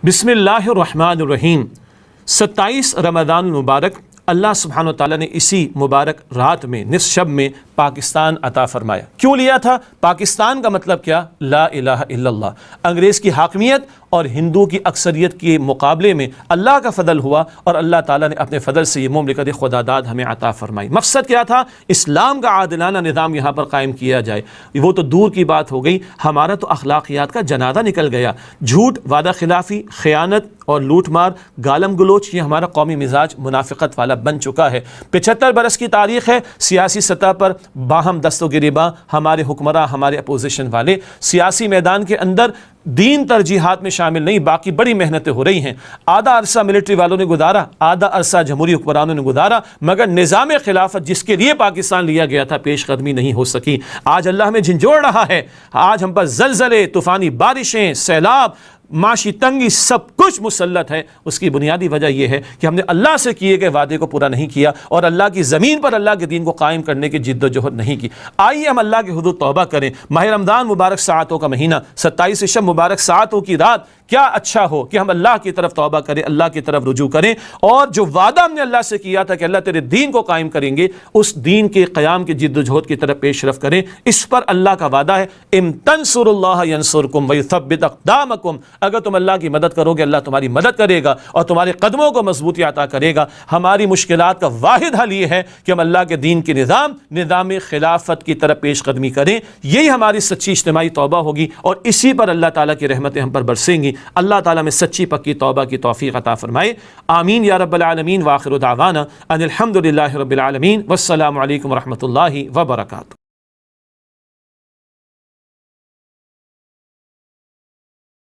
بسم اللہ الرحمن الرحیم۔ 27 رمضان المبارک اللہ سبحانہ و تعالیٰ نے اسی مبارک رات میں نصف شب میں پاکستان عطا فرمایا۔ کیوں لیا تھا؟ پاکستان کا مطلب کیا؟ لا الہ الا اللہ۔ انگریز کی حاکمیت اور ہندو کی اکثریت کے مقابلے میں اللہ کا فضل ہوا اور اللہ تعالیٰ نے اپنے فضل سے یہ مملکت خداداد ہمیں عطا فرمائی۔ مقصد کیا تھا؟ اسلام کا عادلانہ نظام یہاں پر قائم کیا جائے۔ وہ تو دور کی بات ہو گئی، ہمارا تو اخلاقیات کا جنازہ نکل گیا۔ جھوٹ، وعدہ خلافی، خیانت اور لوٹ مار، گالم گلوچ، یہ ہمارا قومی مزاج منافقت والا بن چکا ہے۔ 75 برس کی تاریخ ہے، سیاسی سطح پر باہم دست و گریباں ہمارے حکمراں، ہمارے اپوزیشن والے سیاسی میدان کے اندر دین ترجیحات میں شامل نہیں، باقی بڑی محنتیں ہو رہی ہیں۔ آدھا عرصہ ملٹری والوں نے گزارا، آدھا عرصہ جمہوری حکمرانوں نے گزارا، مگر نظام خلافت جس کے لیے پاکستان لیا گیا تھا پیش قدمی نہیں ہو سکی۔ آج اللہ ہمیں جھنجھوڑ رہا ہے، آج ہم پر زلزلے، طوفانی بارشیں، سیلاب، معاشی تنگی، سب کچھ مسلط ہے۔ اس کی بنیادی وجہ یہ ہے کہ ہم نے اللہ سے کیے گئے وعدے کو پورا نہیں کیا اور اللہ کی زمین پر اللہ کے دین کو قائم کرنے کی جد و جہد نہیں کی۔ آئیے ہم اللہ کے حضور توبہ کریں۔ ماہ رمضان مبارک ساعتوں کا مہینہ، 27 شب مبارک ساعتوں کی رات، کیا اچھا ہو کہ ہم اللہ کی طرف توبہ کریں، اللہ کی طرف رجوع کریں، اور جو وعدہ ہم نے اللہ سے کیا تھا کہ اللہ تیرے دین کو قائم کریں گے، اس دین کے قیام کی جد و جہد کی طرف پیش رفت کریں۔ اس پر اللہ کا وعدہ ہے، ان تنصروا اللہ ینصرکم ویثبت اقدامکم، اگر تم اللہ کی مدد کرو گے اللہ تمہاری مدد کرے گا اور تمہارے قدموں کو مضبوطی عطا کرے گا۔ ہماری مشکلات کا واحد حل یہ ہے کہ ہم اللہ کے دین کے نظام خلافت کی طرف پیش قدمی کریں۔ یہی ہماری سچی اجتماعی توبہ ہوگی اور اسی پر اللہ تعالیٰ کی رحمتیں ہم پر برسیں گی۔ اللہ تعالیٰ میں سچی پکی توبہ کی توفیق عطا فرمائے، آمین یا رب العالمین۔ وآخر دعوانا ان الحمد للہ رب العالمین، والسلام علیکم ورحمۃ اللہ وبرکاتہ۔